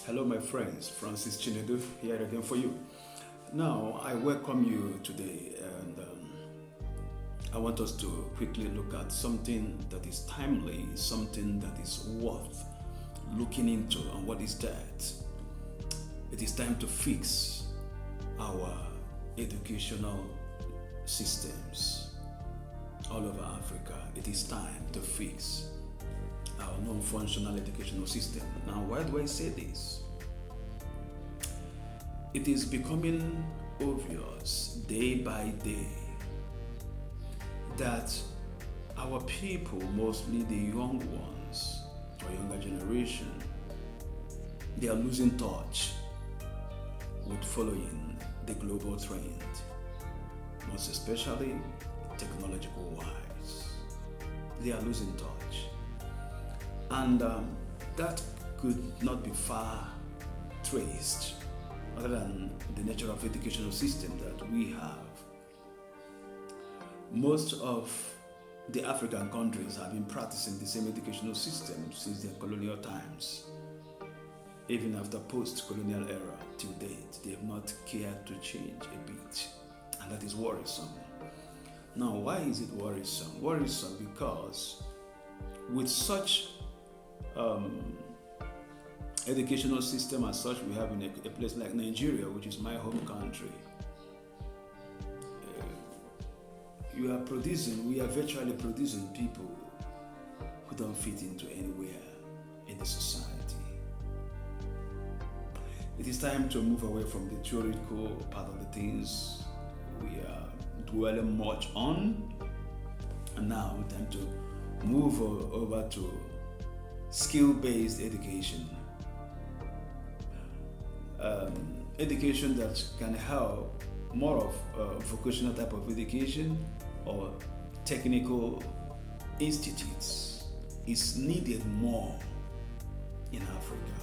Hello, my friends. Francis Chinedu here again for you. Now, I welcome you today, and I want us to quickly look at something that is timely, something that is worth looking into. And what is that? It is time to fix our educational systems all over Africa. It is time to fix our non-functional educational system. Now, why do I say this? It is becoming obvious day by day that our people, mostly the young ones or younger generation, they are losing touch with following the global trend, most especially technological wise. They are losing touch. And that could not be far traced other than the nature of educational system that we have. Most of the African countries have been practicing the same educational system since their colonial times. Even after post-colonial era till date, they have not cared to change a bit, and that is worrisome. Now, why is it worrisome? Worrisome because with such educational system as such we have in a place like Nigeria, which is my home country, we are virtually producing people who don't fit into anywhere in the society. It is time to move away from the theoretical part of the things we are dwelling much on, and now time to move over to skill-based education. Education that can help, more of vocational type of education or technical institutes is needed more in Africa.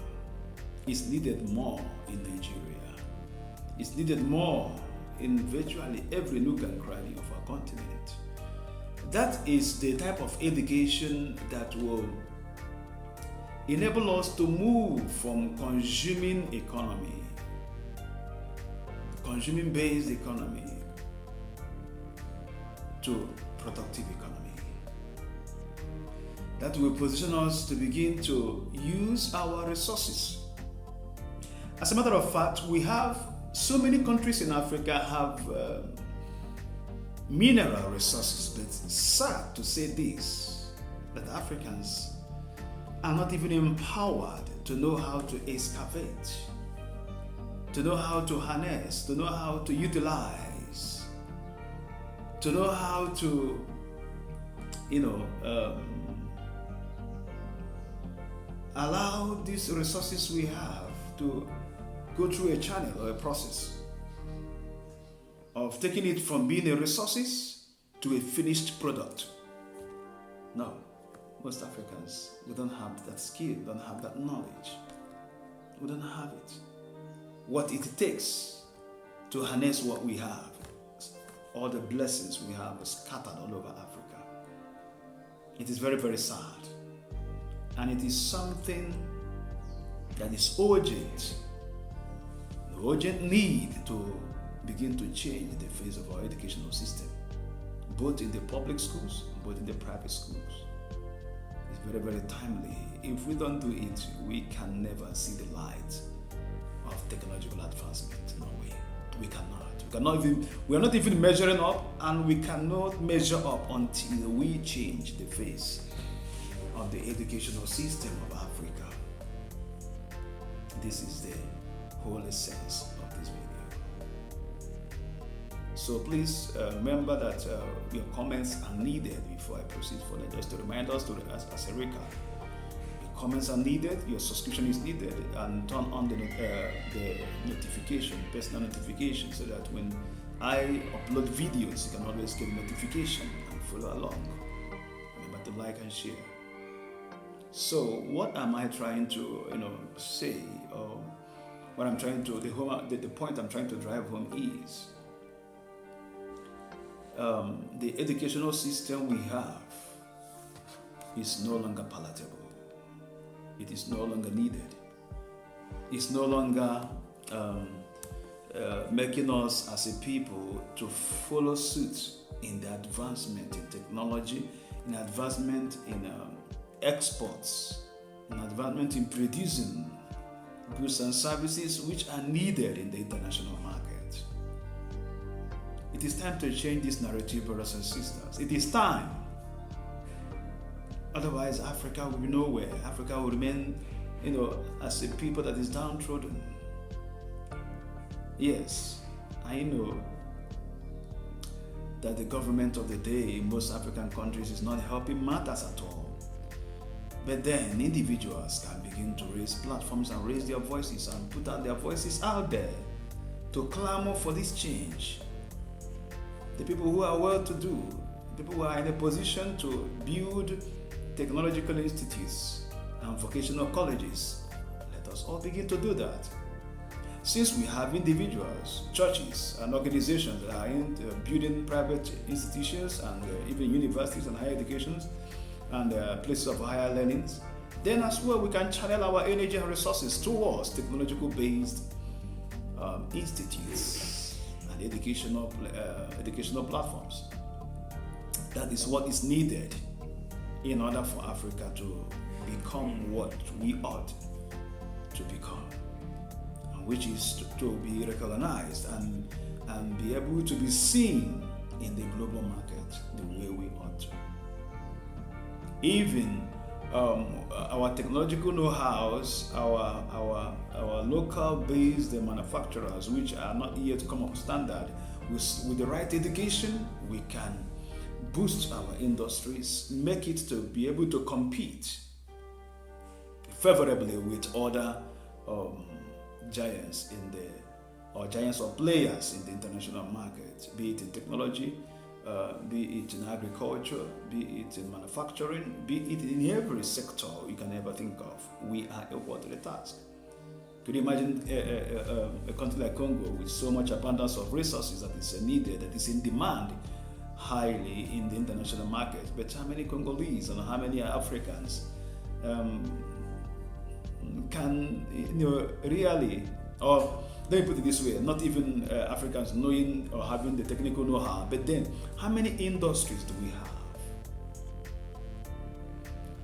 It's needed more in Nigeria. It's needed more in virtually every nook and cranny of our continent. That is the type of education that will enable us to move from consuming based economy, to productive economy. That will position us to begin to use our resources. As a matter of fact, we have so many countries in Africa have mineral resources, but sad to say this, that Africans are not even empowered to know how to excavate, to know how to harness, to know how to utilize, to know how to, allow these resources we have to go through a channel or a process of taking it from being a resources to a finished product. No. Most Africans, we don't have that skill, don't have that knowledge. We don't have it. What it takes to harness what we have, all the blessings we have scattered all over Africa. It is very, very sad. And it is something that is urgent. The urgent need to begin to change the face of our educational system, both in the public schools, both in the private schools. Very, very timely. If we don't do it, we can never see the light of technological advancement. No way. We cannot. We are not even measuring up, and we cannot measure up until we change the face of the educational system of Africa. This is the whole essence of this video. So please remember that your comments are needed before I proceed further. Just to remind us, as a recap, your comments are needed, your subscription is needed, and turn on the notification, personal notification, so that when I upload videos, you can always get a notification and follow along. Remember to like and share. So what am I trying to say, or what I'm trying to, the point I'm trying to drive home is, the educational system we have is no longer palatable. It is no longer needed. is no longer making us as a people to follow suit in the advancement in technology, in advancement in exports, in advancement in producing goods and services which are needed in the international market. It is time to change this narrative, brothers and sisters. It is time. Otherwise, Africa will be nowhere. Africa will remain, as a people that is downtrodden. Yes, I know that the government of the day in most African countries is not helping matters at all. But then individuals can begin to raise platforms and raise their voices and put out their voices out there to clamor for this change. The people who are well-to-do, people who are in a position to build technological institutes and vocational colleges, let us all begin to do that. Since we have individuals, churches, and organizations that are in building private institutions and even universities and higher educations and places of higher learnings, then as well we can channel our energy and resources towards technological-based institutes and educational platforms. That is what is needed in order for Africa to become what we ought to become, which is to be recognized and be able to be seen in the global market the way we ought to. Even our technological know-hows, our local-based manufacturers, which are not yet come up standard, with the right education, we can boost our industries, make it to be able to compete favorably with other giants giants or players in the international market, be it in technology, be it in agriculture, be it in manufacturing, be it in every sector you can ever think of. We are equal to the task. Could you imagine a country like Congo with so much abundance of resources that is needed, that is in demand highly in the international market? But how many Congolese and how many Africans can really, or let me put it this way, not even Africans knowing or having the technical know-how, but then how many industries do we have?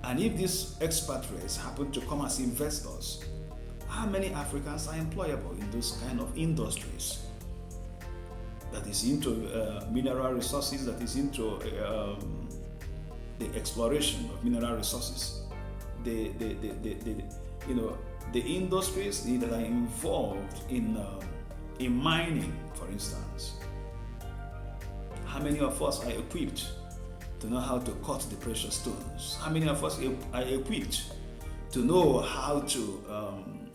And if these expatriates happen to come as investors, how many Africans are employable in those kind of industries? That is into mineral resources, that is into the exploration of mineral resources, the industries that are involved in mining, for instance. How many of us are equipped to know how to cut the precious stones? How many of us are equipped to know how to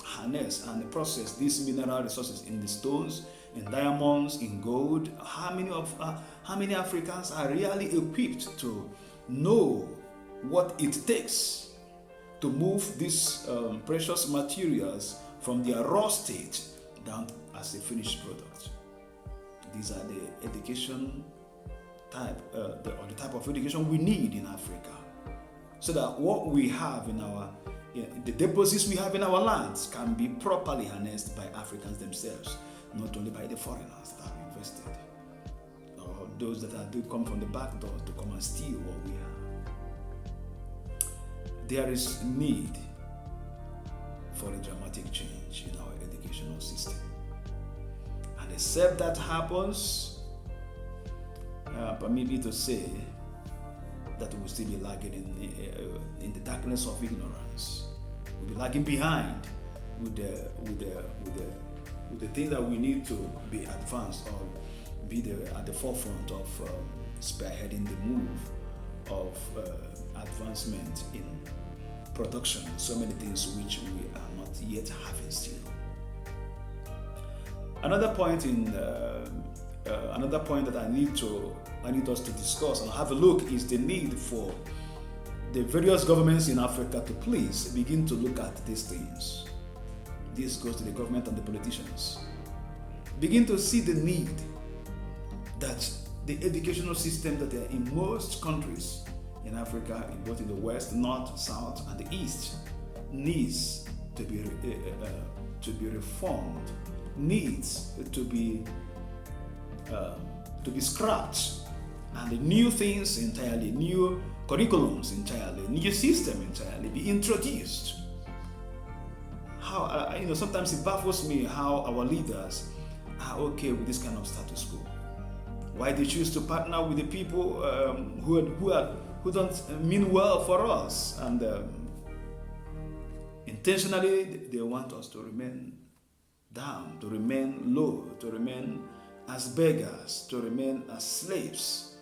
harness and process these mineral resources in the stones, in diamonds, in gold? How many Africans are really equipped to know what it takes to move these precious materials from their raw state down as a finished product? These are the education type, the type of education we need in Africa, so that what we have in the deposits we have in our lands can be properly harnessed by Africans themselves, not only by the foreigners that have invested, or those that do come from the back door to come and steal what we have. There is need for a dramatic change in our educational system. And except that happens, permit me to say that we will still be lagging in the darkness of ignorance. We'll be lagging behind with the thing that we need to be advanced or be at the forefront of spearheading the move of advancement in production, so many things which we are not yet having still. Another point that I need us to discuss and have a look is the need for the various governments in Africa to please begin to look at these things. This goes to the government and the politicians. Begin to see the need that the educational system that are in most countries in Africa, both in the West, North, South, and the East, needs to be to be reformed, needs to be scrapped, and new things entirely, new curriculums entirely, new system entirely be introduced. How sometimes it baffles me how our leaders are okay with this kind of status quo. Why they choose to partner with the people who don't mean well for us, and intentionally they want us to remain down, to remain low, to remain as beggars, to remain as slaves,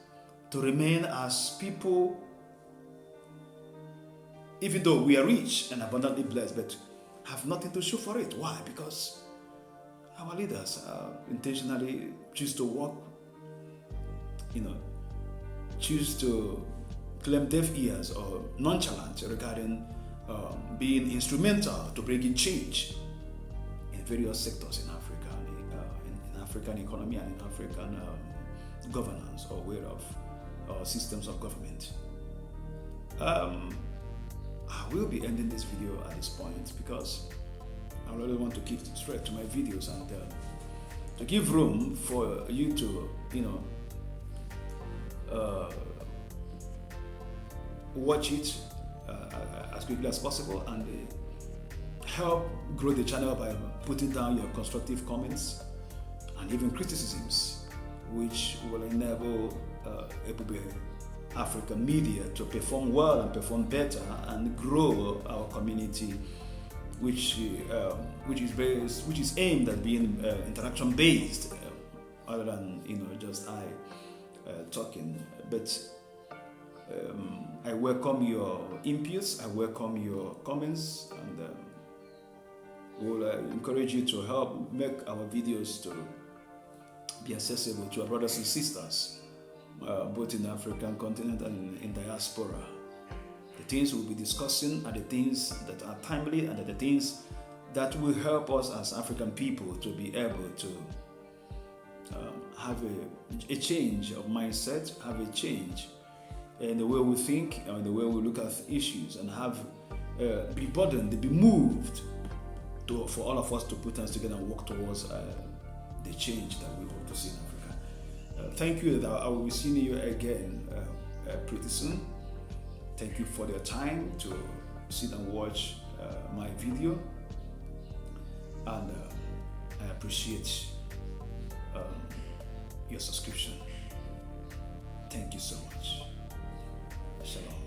to remain as people, even though we are rich and abundantly blessed, but have nothing to show for it. Why? Because our leaders intentionally choose to walk, choose to claim deaf ears or nonchalant regarding being instrumental to bringing change in various sectors in Africa, in African economy and in African governance or way of systems of government. I will be ending this video at this point because I really want to keep straight to my videos and to give room for you to, watch it as quickly as possible and help grow the channel by putting down your constructive comments and even criticisms, which will enable African media to perform well and perform better and grow our community, which is aimed at being interaction based, other than just talking. But I welcome your inputs, I welcome your comments, and will encourage you to help make our videos to be accessible to our brothers and sisters, both in the African continent and in diaspora. The things we'll be discussing are the things that are timely and are the things that will help us as African people to be able to have a change of mindset, have a change in the way we think and the way we look at issues, and have be burdened, be moved for all of us to put hands together and work towards the change that we hope to see in Africa. Thank you. I will be seeing you again pretty soon. Thank you for your time to sit and watch my video, and I appreciate your subscription. Thank you so much. Shalom.